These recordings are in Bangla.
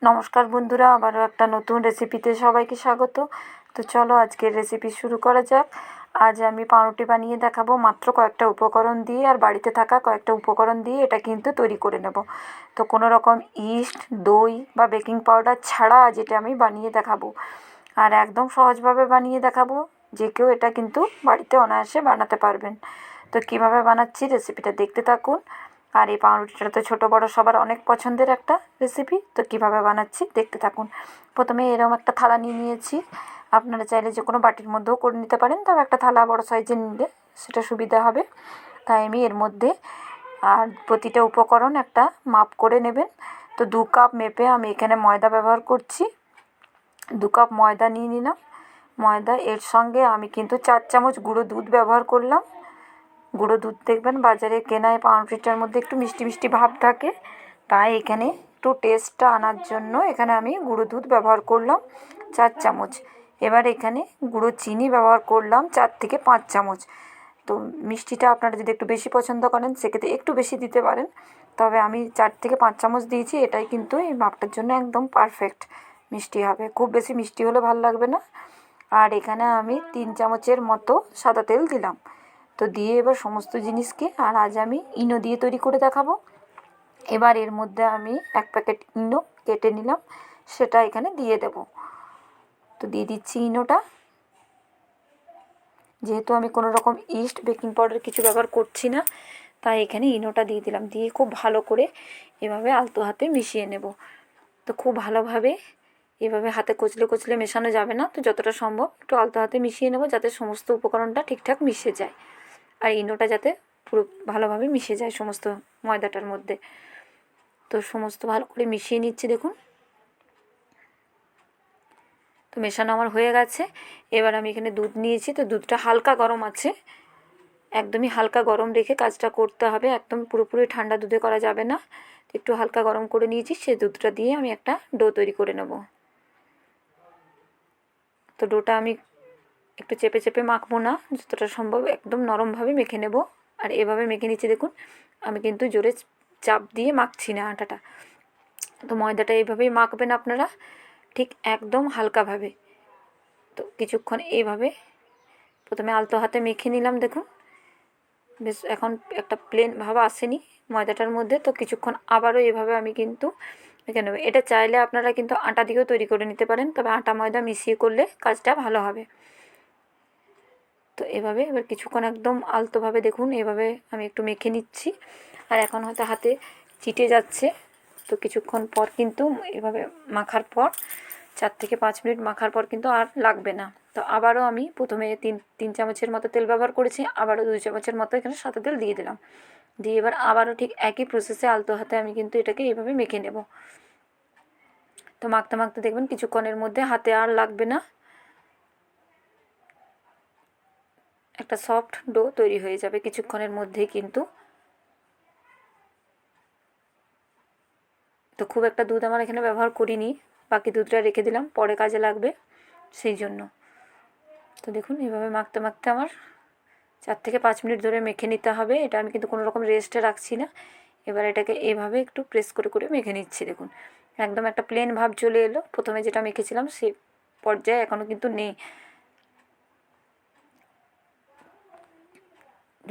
নমস্কার বন্ধুরা, আবারও একটা নতুন রেসিপিতে সবাইকে স্বাগত। তো চলো আজকের রেসিপি শুরু করা যাক। আজ আমি পাউরুটি বানিয়ে দেখাবো মাত্র কয়েকটা উপকরণ দিয়ে, আর বাড়িতে থাকা কয়েকটা উপকরণ দিয়ে এটা কিন্তু তৈরি করে নেব। তো কোনো রকম ইস্ট, দই বা বেকিং পাউডার ছাড়া আজ এটা আমি বানিয়ে দেখাবো, আর একদম সহজভাবে বানিয়ে দেখাবো। যে কেউ এটা কিন্তু বাড়িতে অনায়াসে বানাতে পারবেন। তো কীভাবে বানাচ্ছি রেসিপিটা দেখতে থাকুন। আর এই পাউরুটিটা তো ছোটো বড়ো সবার অনেক পছন্দের একটা রেসিপি। তো কীভাবে বানাচ্ছি দেখতে থাকুন। প্রথমে এরকম একটা থালা নিয়ে নিয়েছি। আপনারা চাইলে যে কোনো বাটির মধ্যেও করে নিতে পারেন, তবে একটা থালা বড় সাইজের নিলে সেটা সুবিধা হবে। তাই আমি এর মধ্যে আর প্রতিটা উপকরণ একটা মাপ করে নেবেন। তো 2 কাপ মেপে আমি এখানে ময়দা ব্যবহার করছি। 2 কাপ ময়দা নিয়ে নিলাম। ময়দা, এর সঙ্গে আমি কিন্তু 4 চামচ গুঁড়ো দুধ ব্যবহার করলাম। গুঁড়ো দুধ দেখবেন বাজারে কেনা এই পাউরুটিটার মধ্যে একটু মিষ্টি মিষ্টি ভাব থাকে, তাই এখানে একটু টেস্টটা আনার জন্য এখানে আমি গুঁড়ো দুধ ব্যবহার করলাম 4 চামচ। এবার এখানে গুঁড়ো চিনি ব্যবহার করলাম 4 থেকে 5 চামচ। তো মিষ্টিটা আপনারা যদি একটু বেশি পছন্দ করেন সেক্ষেত্রে একটু বেশি দিতে পারেন, তবে আমি 4 থেকে 5 চামচ দিয়েছি। এটাই কিন্তু এই মাপটার জন্য একদম পারফেক্ট মিষ্টি হবে, খুব বেশি মিষ্টি হলে ভালো লাগবে না। আর এখানে আমি 3 চামচের মতো সাদা তেল দিলাম। তো দিয়ে এবার সমস্ত জিনিসকে, আর আজ আমি ইনো দিয়ে তৈরি করে দেখাবো। এবার এর মধ্যে আমি 1 প্যাকেট ইনো কেটে নিলাম, সেটা এখানে দিয়ে দেব। তো দিয়ে দিচ্ছি ইনোটা। যেহেতু আমি কোনো রকম ইস্ট, বেকিং পাউডার কিছু ব্যবহার করছি না, তাই এখানে ইনোটা দিয়ে দিলাম। দিয়ে খুব ভালো করে এভাবে আলতো হাতে মিশিয়ে নেব। তো খুব ভালোভাবে এভাবে হাতে কচলে কচলে মেশানো যাবে না, তো যতটা সম্ভব একটু আলতো হাতে মিশিয়ে নেব, যাতে সমস্ত উপকরণটা ঠিকঠাক মিশে যায়, আর ইনোটা যাতে পুরো ভালোভাবে মিশে যায় সমস্ত ময়দাটার মধ্যে। তো সমস্ত ভালো করে মিশিয়ে নিচ্ছি দেখুন। তো মেশানো আমার হয়ে গেছে। এবার আমি এখানে দুধ নিয়েছি। তো দুধটা হালকা গরম আছে, একদমই হালকা গরম রেখে কাজটা করতে হবে, একদম পুরোপুরি ঠান্ডা দুধে করা যাবে না। একটু হালকা গরম করে নিয়েছি, সেই দুধটা দিয়ে আমি একটা ডো তৈরি করে নেব। তো ডোটা আমি একটু চেপে চেপে মাখবো না, যতটা সম্ভব একদম নরমভাবে মেখে নেব। আর এভাবে মেখে নিচ্ছি দেখুন, আমি কিন্তু জোরে চাপ দিয়ে মাখছি না আটাটা। তো ময়দাটা এইভাবেই মাখবেন আপনারা, ঠিক একদম হালকাভাবে। তো কিছুক্ষণ এইভাবে প্রথমে আলতো হাতে মেখে নিলাম দেখুন, বেশ এখন একটা প্লেন ভাব আসেনি ময়দাটার মধ্যে। তো কিছুক্ষণ আবারও এভাবে আমি কিন্তু মেখে নেব। এটা চাইলে আপনারা কিন্তু আটা দিয়েও তৈরি করে নিতে পারেন, তবে আটা ময়দা মিশিয়ে করলে কাজটা ভালো হবে। তো এভাবে এবার কিছুক্ষণ একদম আলতোভাবে দেখুন এভাবে আমি একটু মেখে নিচ্ছি। আর এখন হয়তো হাতে চিটে যাচ্ছে, তো কিছুক্ষণ পর কিন্তু এভাবে মাখার পর 4 থেকে 5 মিনিট মাখার পর কিন্তু আর লাগবে না। তো আবারও আমি প্রথমে তিন চামচের মতো তেল ব্যবহার করেছি, আবারও 2 চামচের মতো এখানে সাদা তেল দিয়ে দিলাম। দিয়ে এবার আবারও ঠিক একই প্রসেসে আলতো হাতে আমি কিন্তু এটাকে এইভাবে মেখে নেব। তো মাখতে মাখতে দেখবেন কিছুক্ষণের মধ্যে হাতে আর লাগবে না, একটা সফট ডো তৈরি হয়ে যাবে কিছুক্ষণের মধ্যেই কিন্তু। তো খুব একটা দুধ আমার এখানে ব্যবহার করিনি, বাকি দুধটা রেখে দিলাম, পরে কাজে লাগবে সেই জন্য। তো দেখুন এভাবে মাখতে মাখতে আমার 4 থেকে 5 মিনিট ধরে মেখে নিতে হবে। এটা আমি কিন্তু কোনো রকম রেস্টে রাখছি না। এবার এটাকে এভাবে একটু প্রেস করে করে মেখে নিচ্ছি দেখুন, একদম একটা প্লেন ভাব চলে এলো। প্রথমে যেটা মেখেছিলাম সেই পর্যায়ে এখনও কিন্তু নেই।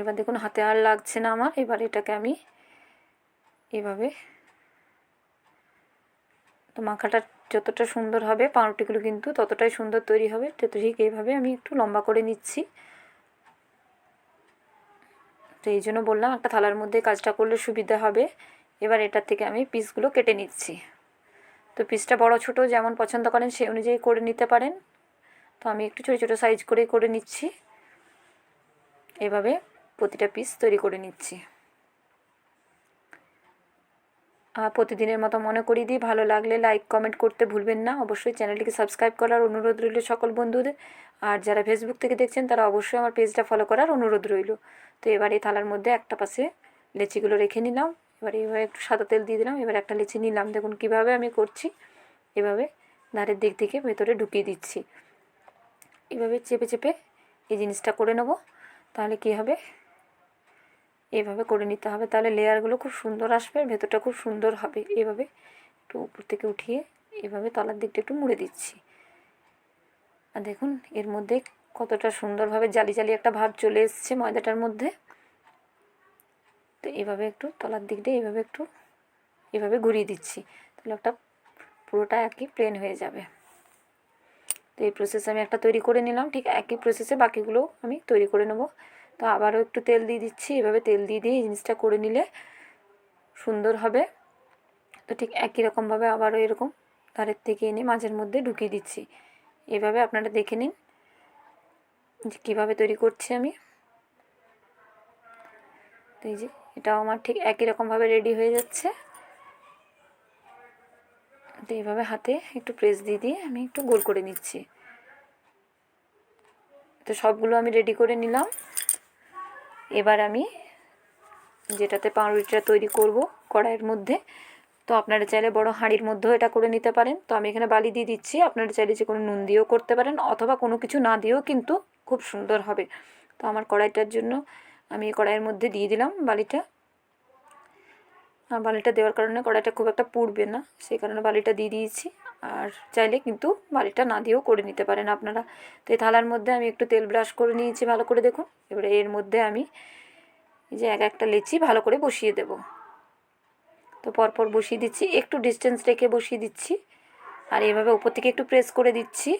এবার দেখুন হাতে আর লাগছে না আমার। এবার এটাকে আমি এভাবে, তো মাখাটা যতটা সুন্দর হবে পাউরুটিগুলো কিন্তু ততটাই সুন্দর তৈরি হবে। তো ঠিক এইভাবে আমি একটু লম্বা করে নিচ্ছি। তো এই জন্য বললাম একটা থালার মধ্যে কাজটা করলে সুবিধা হবে। এবার এটার থেকে আমি পিসগুলো কেটে নিচ্ছি। তো পিসটা বড় ছোট যেমন পছন্দ করেন সেই অনুযায়ী করে নিতে পারেন। তো আমি একটু ছোটো ছোটো সাইজ করে করে নিচ্ছি, এভাবে প্রতিটা পিস তৈরি করে নিচ্ছি। প্রতিদিনের মতো মনে করিয়ে দিই, ভালো লাগলে লাইক কমেন্ট করতে ভুলবেন না। অবশ্যই চ্যানেলটিকে সাবস্ক্রাইব করার অনুরোধ রইল সকল বন্ধুদের। আর যারা ফেসবুক থেকে দেখছেন তারা অবশ্যই আমার পেজটা ফলো করার অনুরোধ রইল। তো এবার এই থালার মধ্যে একটা পাশে লেচিগুলো রেখে নিলাম। এবার এইভাবে একটু সাদা তেল দিয়ে দিলাম। এবার একটা লেচি নিলাম, দেখুন কীভাবে আমি করছি। এভাবে ধারের দিক থেকে ভেতরে ঢুকিয়ে দিচ্ছি। এভাবে চেপে চেপে এই জিনিসটা করে নেব। তাহলে কী হবে, এভাবে করে নিতে হবে, তাহলে লেয়ারগুলো খুব সুন্দর আসবে, ভেতরটা খুব সুন্দর হবে। এভাবে একটু উপর থেকে উঠিয়ে এভাবে তলার দিকটা একটু মুড়ে দিচ্ছি। আর দেখুন এর মধ্যে কতটা সুন্দরভাবে জালি জালি একটা ভাব চলে এসছে ময়দাটার মধ্যে। তো এভাবে একটু তলার দিক দিয়ে এভাবে ঘুরিয়ে দিচ্ছি, তাহলে একটা পুরোটা একই প্লেন হয়ে যাবে। তো এই প্রসেসে আমি একটা তৈরি করে নিলাম, ঠিক একই প্রসেসে বাকিগুলো আমি তৈরি করে নেব। তো আবারও একটু তেল দিয়ে দিচ্ছি, এভাবে তেল দিয়ে এই জিনিসটা করে নিলে সুন্দর হবে। তো ঠিক একই রকমভাবে আবারও এরকম ধারের থেকে এনে মাঝের মধ্যে ঢুকিয়ে দিচ্ছি। এভাবে আপনারা দেখে নিন যে কীভাবে তৈরি করছি আমি। তো এই যে এটাও আমার ঠিক একই রকমভাবে রেডি হয়ে যাচ্ছে। তো এইভাবে হাতে একটু প্রেস দিয়ে আমি একটু গোল করে নিচ্ছি। তো সবগুলো আমি রেডি করে নিলাম। এবার আমি যেটাতে পাউরুটিটা তৈরি করব কড়াইয়ের মধ্যে, তো আপনারা চাইলে বড় হাঁড়ির মধ্যেও এটা করে নিতে পারেন। তো আমি এখানে বালি দিয়ে দিচ্ছি, আপনারা চাইলে যে কোনো নুন দিয়েও করতে পারেন অথবা কোনো কিছু না দিয়েও কিন্তু খুব সুন্দর হবে। তো আমার কড়াইটার জন্য আমি কড়াইয়ের মধ্যে দিয়ে দিলাম বালিটা। আর বালিটা দেওয়ার কারণে কড়াইটা খুব একটা পুড়বে না, সেই কারণে বালিটা দিয়ে দিয়েছি। আর চাইলে কিন্তু বালিটা না দিয়েও করে নিতে পারেন আপনারা। তো এই থালার মধ্যে আমি একটু তেল ব্রাশ করে নিয়েছি ভালো করে, দেখুন। এবারে এর মধ্যে আমি এই যে একটা লেচি ভালো করে বসিয়ে দেব। তো পরপর বসিয়ে দিচ্ছি, একটু ডিস্টেন্স রেখে বসিয়ে দিচ্ছি। আর এভাবে উপর থেকে একটু প্রেস করে দিচ্ছি,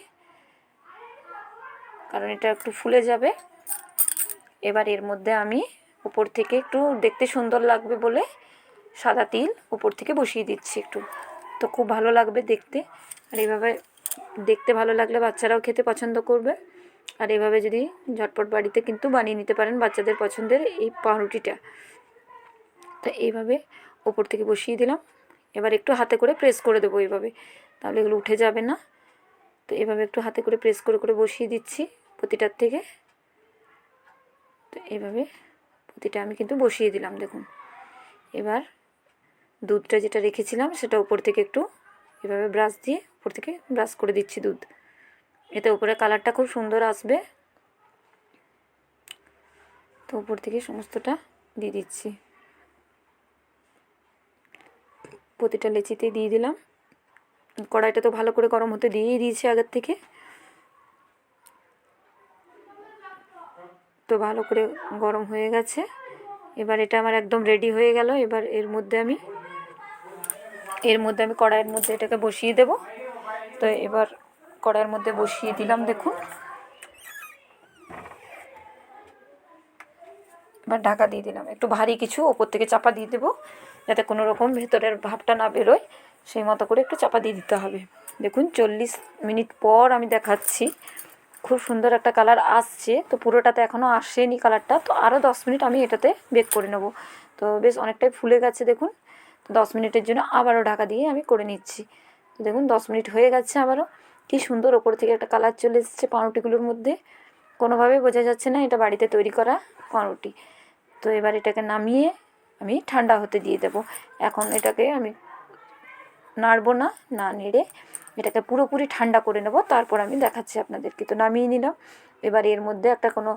কারণ এটা একটু ফুলে যাবে। এবার এর মধ্যে আমি উপর থেকে একটু দেখতে সুন্দর লাগবে বলে সাদা তিল উপর থেকে বসিয়ে দিচ্ছি একটু। তো খুব ভালো লাগবে দেখতে। আর এইভাবে দেখতে ভালো লাগলে বাচ্চারাও খেতে পছন্দ করবে। আর এভাবে যদি ঝটপট বাড়িতে কিন্তু বানিয়ে নিতে পারেন বাচ্চাদের পছন্দের এই পাউরুটিটা। তো এইভাবে ওপর থেকে বসিয়ে দিলাম। এবার একটু হাতে করে প্রেস করে দেবো এইভাবে, তাহলে এগুলো উঠে যাবে না। তো এভাবে একটু হাতে করে প্রেস করে করে বসিয়ে দিচ্ছি প্রতিটার থেকে। তো এইভাবে প্রতিটা আমি কিন্তু বসিয়ে দিলাম, দেখুন। এবার দুধটা যেটা রেখেছিলাম সেটা উপর থেকে একটু এভাবে ব্রাশ দিয়ে উপর থেকে ব্রাশ করে দিচ্ছি দুধ, এতে উপরে কালারটা খুব সুন্দর আসবে। তো উপর থেকে সমস্তটা দিয়ে দিচ্ছি, প্রতিটা লেচিতে দিয়ে দিলাম। কড়াইটা তো ভালো করে গরম হতে দিয়েই দিয়েছি আগের থেকে। তো ভালো করে গরম হয়ে গেছে। এবার এটা আমার একদম রেডি হয়ে গেল। এবার এর মধ্যে আমি কড়াইয়ের মধ্যে এটাকে বসিয়ে দেব। তো এবার কড়াইয়ের মধ্যে বসিয়ে দিলাম, দেখুন। এবার ঢাকা দিয়ে দিলাম, একটু ভারী কিছু ওপর থেকে চাপা দিয়ে দেবো যাতে কোনো রকম ভেতরের ভাবটা না বেরোয়, সেই মতো করে একটু চাপা দিয়ে দিতে হবে। দেখুন 40 মিনিট পর আমি দেখাচ্ছি, খুব সুন্দর একটা কালার আসছে। তো পুরোটাতে এখনও আসেনি কালারটা, তো আরও 10 মিনিট আমি এটাতে বেক করে নেব। তো বেশ অনেকটাই ফুলে গেছে, দেখুন। তো 10 মিনিটের জন্য আবারও ঢাকা দিয়ে আমি করে নিচ্ছি। তো দেখুন 10 মিনিট হয়ে গেছে, আবারও কী সুন্দর ওপর থেকে একটা কালার চলে এসেছে পাউরুটিগুলোর মধ্যে। কোনোভাবেই বোঝা যাচ্ছে না এটা বাড়িতে তৈরি করা পাউরুটি। তো এবার এটাকে নামিয়ে আমি ঠান্ডা হতে দিয়ে দেব। এখন এটাকে আমি নাড়বো না, না নেড়ে এটাকে পুরোপুরি ঠান্ডা করে নেব, তারপর আমি দেখাচ্ছি আপনাদেরকে। তো নামিয়ে নিলাম। এবার এর মধ্যে একটা কোনো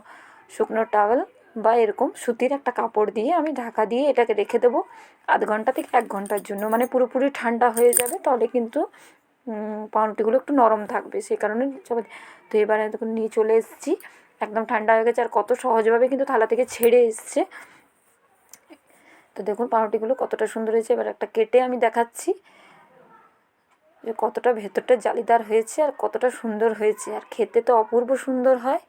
শুকনো টাওয়েল বা এরকম সুতির একটা কাপড় দিয়ে আমি ঢাকা দিয়ে এটাকে রেখে দেবো আধ ঘন্টা থেকে 1 ঘন্টার জন্য, মানে পুরোপুরি ঠান্ডা হয়ে যাবে, তাহলে কিন্তু পাউরুটিগুলো একটু নরম থাকবে, সেই কারণে। তো এবারে দেখুন নিয়ে চলে এসেছি, একদম ঠান্ডা হয়ে গেছে। আর কত সহজভাবে কিন্তু থালা থেকে ছেড়ে এসছে। তো দেখুন পাউরুটিগুলো কতটা সুন্দর হয়েছে। এবার একটা কেটে আমি দেখাচ্ছি যে কতটা ভেতরটা জালিদার হয়েছে আর কতটা সুন্দর হয়েছে, আর খেতে তো অপূর্ব সুন্দর হয়।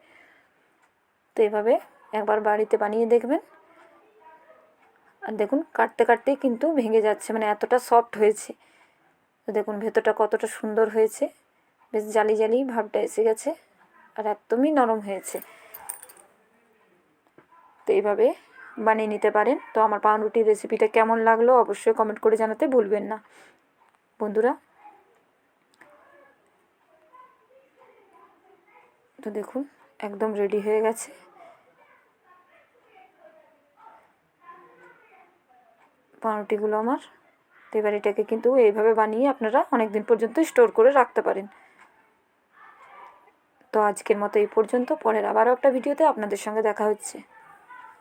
তো এভাবে একবার বাড়িতে বানিয়ে দেখবেন। আর দেখুন কাটতে কাটতেই কিন্তু ভেঙে যাচ্ছে, মানে এতটা সফট হয়েছে। তো দেখুন ভেতরটা কতটা সুন্দর হয়েছে, বেশ জালি জালি ভাবটা এসে গেছে আর একদমই নরম হয়েছে। তো এইভাবে বানিয়ে নিতে পারেন। তো আমার পাউরুটির রেসিপিটা কেমন লাগলো অবশ্যই কমেন্ট করে জানাতে ভুলবেন না বন্ধুরা। তো দেখুন একদম রেডি হয়ে গেছে পাউরুটিগুলো আমার। তো এবার এটাকে কিন্তু এইভাবে বানিয়ে আপনারা অনেক দিন পর্যন্ত স্টোর করে রাখতে পারেন। তো আজকের মতো এই পর্যন্ত, পরের আবারও একটা ভিডিওতে আপনাদের সঙ্গে দেখা হচ্ছে।